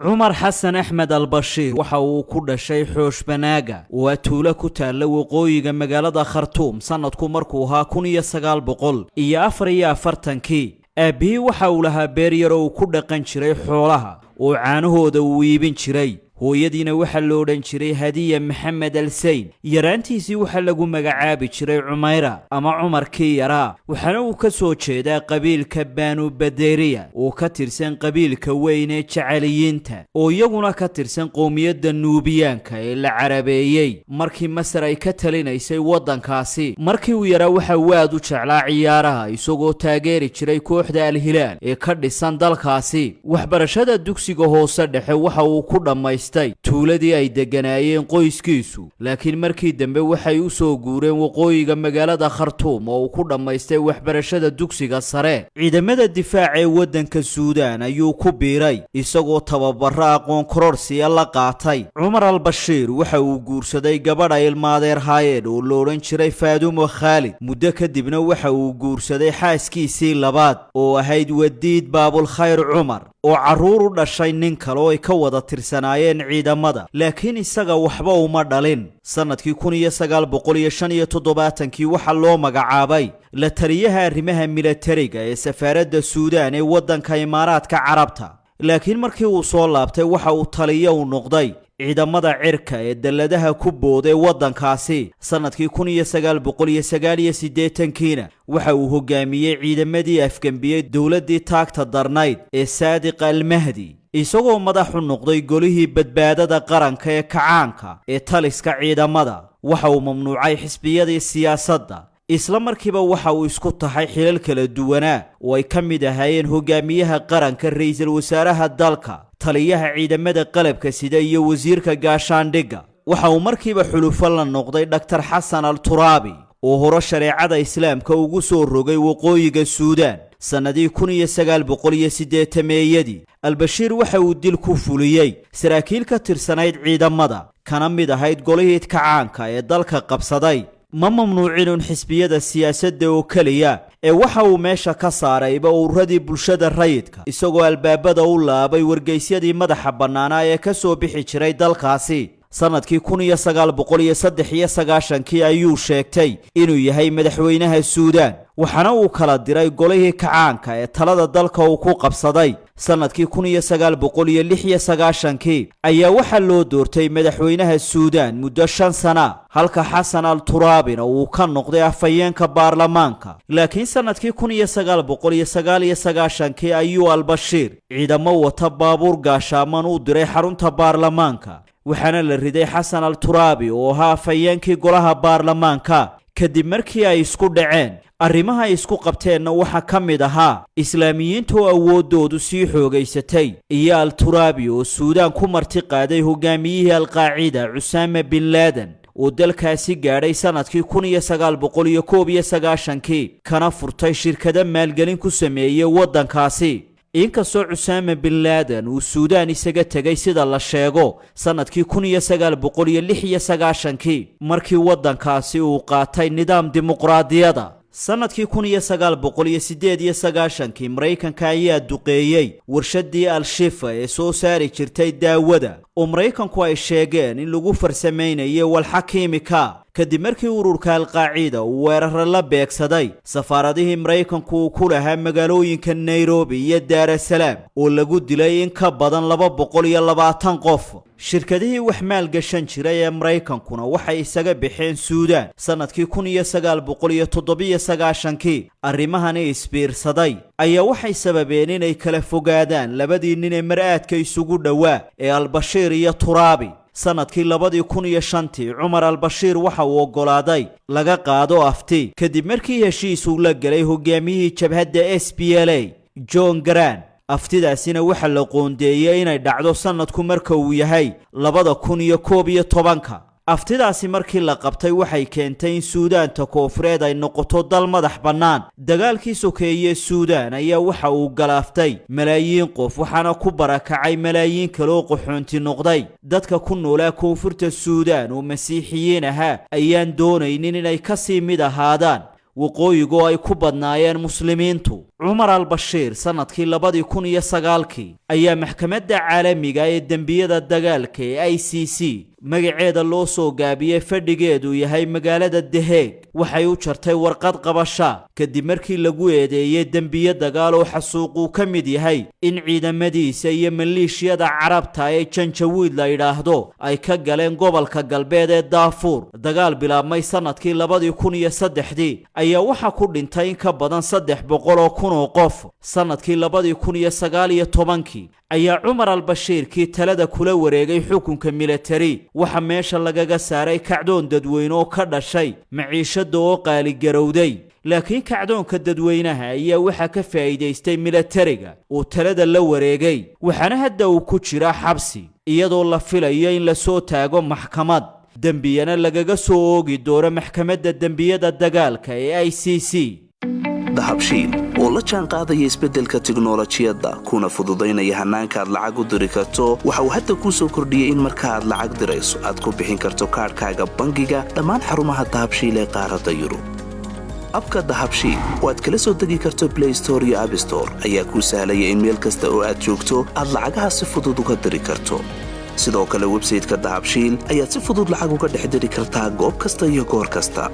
عمر حسن أحمد البشير waxa uu ku dhashay xoosh banaaga waa tuulo ku taala waqooyiga magaalada Khartoum sanadku markuu ahaa 1944 aabihii waxa uu lahaa beer yar oo ku dhaqan jiray xoolaha oo caanahooda uu iibin jiray hooyadiina waxa loo odhan jiray Hadiya Maxamed Al-Sayn yaraantiisii waxa lagu magacaabi jiray Umayra ama Umarkii yaraa waxana uu ka soo jeedaa qabiilka Banu Baderiya oo ka tirsan qabiilka weyn ee Jacaliyiinta oo iyaguna ka tirsan qoomiyadda Nuubiyaanka ee la carabeeyay markii Masar ay ka talinaysay wadankaasi markii uu yaraa waxa uu aad u jeclaa ciyaaraha isagoo taageeri jiray kooxda Al-Hilaal ee ka dhisan dalkaasi waxbarashada dugsiga hoose dhexe waxa uu ku dhamaystay tuuladii ay deganaayeen qoyskiisu laakiin markii dambe waxay u soo guureen waqooyiga magaalada Khartoum oo ku dhamaystay waxbarashada dugsiga sare ciidamada difaaca ee wadanka Suudaan ayuu ku biiray isagoo tababaro aqoon kororsiya la qaatay Umar al-Bashir waxa uu guursaday gabadha ilmaadeer haayeen oo loo oran jiray Faadumo Khalid muddo kadibna waxa uu guursaday xaaskiisii labaad oo ahayd Wadiid Baabul Khayr Umar oo caruur u dhashay nin kale oo ay ka wada tirsanaayeen ciidamada laakiin isaga waxba uma dhalin sanadkii 1975 waxa loo magacaabay la taliyaha arrimaha militariga ee safaaradda Suudaan ee wadanka Imaaraadka Carabta laakiin markii uu soo laabtay waxa uu taliye u noqday ciidamada cirka ee daladaha ku booday wadankaasi sanadkii 1989 waxa uu hogaamiyay ciidamadii afgambiyay dawladii taagta darnayd ee Saadiq al-Mahdi isagoo madax u noqday golihii badbaadada qaranka ee kacaanka ee taliska ciidamada waxa uu mamnuucay xisbiyadii siyaasadda isla markiiba waxa uu isku taxay xilal kala duwanaa oo ay ka mid ahaayeen hogaamiyaha qaranka ra'iisul wasaaraha dalka taliyaha ciidamada qalabka sida iyo wasiirka gaashaandhigga waxa uu markiiba xulufo la noqday Dr. Xasan al-Turaabi oo hore shareecada islaamka ugu soo rogay waqooyiga Suudaan sanadii 1980 al-Bashir waxa uu dil ku fuliyay saraakiil ka tirsanayd ciidamada kana mid ahayd golihii kacaanka ee dalka qabsaday ma mamnuucin xisbiyada siyaasadda oo kaliya ee waxa uu meesha ka saaray ururada bulshada rayidka isagoo albaabada u laabay wargeysyadii madaxa bannaana ee ka soo bixi jiray dalkaasi sanadkii 1993 ayuu sheegtay inuu yahay madaxweynaha Suudaan waxana uu kala diray golihii kacaanka ee talada dalka uu ku qabsaday sanadkii 1996 ayaa waxa loo doortay madaxweynaha Suudaan muddo 5 sano halka Xasan al-Turaabi uu ka noqday afhayeenka baarlamaanka laakiin sanadkii 1999 ayuu al-Bashir ciidamo wata baabuur gaashaaman u diray xarunta baarlamaanka waxana la riday Xasan al-Turaabi oo ahaa afhayeenkii golaha baarlamaanka kadib markii ay isku dhaceen arrimaha isku qabteenna waxa ka mid ahaa islaamiyiinta oo awoodoodu sii xoogaysatay iyo al-Turaabi oo Suudaan ku marti qaaday hogaamiyihii al-Qaacida Usaama bin Laden oo dalkaasi gaadhay sanadkii 1991 kana furtay shirkado maalgelin ku sameeyay wadankaasi inkastoo Usaama bin Laden uu Suudaan isaga tagay sida la sheego sanadkii 1996 markii wadankaasi uu qaatay nidaam dimuqraadiyada sanadkii 1998 Mareykanka ayaa duqeeyay warshadii Al-Shifa ee soo saari jirtay daawada oo Mareykanku ay sheegeen in lagu farsameeyay walxa kiimika kadib markii ururka al-Qaacida uu weerar la beegsaday safaaradihii Mareykanku ku lahaa magaalooyinka Nairobi iyo Dar es Salaam oo lagu dilay in ka badan 220 qof shirkadihii wax maal gashan jiray ee Mareykankuna waxay isaga bixeen Suudaan sanadkii 1997 arrimahani isbiirsaday ayaa waxay sababeen inay kala fogaadaan labadii nin ee maraadka isugu dhawaa ee al-Bashir iyo Turaabi sanadkii 2005 Umar al-Bashir waxa uu ogolaaday laga qaado afti kadib markii heshiis uu la galay hogaamiyihii jabhadda SPLA John Grant aftidaasina waxa la qoondeeyay inay dhacdo sanadku marka uu yahay 2011 aftidaasi markii la qabtay waxay keentay in Suudaanta Koonfureed ay noqoto dal madax bannaan dagaalkii sokeeye Suudaan ayaa waxa uu galaaftay malaayiin qof waxaana ku barakacay malaayiin kale oo qaxoonti noqday dadka ku noolaa koonfurta Suudaan oo masiixiyiin ahaa ayaan doonaynin inay ka sii mid ahaadaan waqooyigu ay ku badnaayeen muslimiintu cumar al-bashiir sanadkii 2009 ayaa maxkamadda caalamiga ee dembiyada dagaalka ee ICC magaceeda loo soo gaabiyey fadhigeedu yahay magaalada The Hague waxay u jartay warqad qabasho kadib markii lagu eedeeyay dembiyo dagaal oo xasuuq ka mid yahay in ciidamadiisa iyo maleeshiyada carabta ee Janjaweed la yiraahdo ay ka galeen gobolka galbeed ee Darfur dagaal bilaabmay sanadkii 2003 ayaa waxa ku dhintay in ka badan 300,000 oo qof sanadkii 2019 ayaa Cumar al-Bashiir kii talada kula wareegay xukunka military waxa meesha lagaga saaray kacdoon dadweyne oo ka dhashay maciishada oo qaali garowday laakiin kacdoonka dadweynaha ayaa waxa ka faa'iideystay militariga oo talada la wareegay waxana hadda uu ku jira xabsi iyadoo la filayo in la soo taago maxkamad dambiyana lagaga soo oogi doono maxkamadda dambiyada dagaalka ee ICC dahabshiil oo la jaan qaadaya isbeddelka tiknoolajiyadda kuna fududaynaya hanaanka aad lacag u diri karto waxa uu hadda kuu soo kordhiyey in marka aad lacag dirayso aad ku bixin karto kaarkaaga bangiga dhammaan xarumaha dahabshiil ee qaaradda Yurub abka dahabshiil oo aad kala soo degi karto Play Store iyo App Store ayaa kuu sahlaya in meel kasta oo aad joogto aad lacagaha si fudud uga diri karto sidoo kale website-ka dahabshiil ayaad si fudud lacag uga dhex diri kartaa goob kasta iyo goor kasta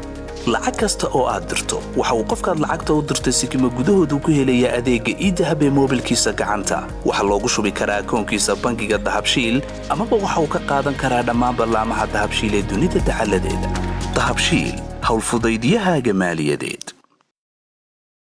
lacag kasta oo aad dirto waxa uu qofkaad lacagta u dirtay sikimo gudahoodu ku helaya adeegga e-dahab ee moobilkiisa gacanta waxa loogu shubi karaa akoonkiisa bangiga dahabshiil amaba waxa uu ka qaadan karaa dhammaan barnaamijyada dahabshiil ee dunida dacaladeeda dahabshiil hawl fudaydiyahaaga maaliyadeed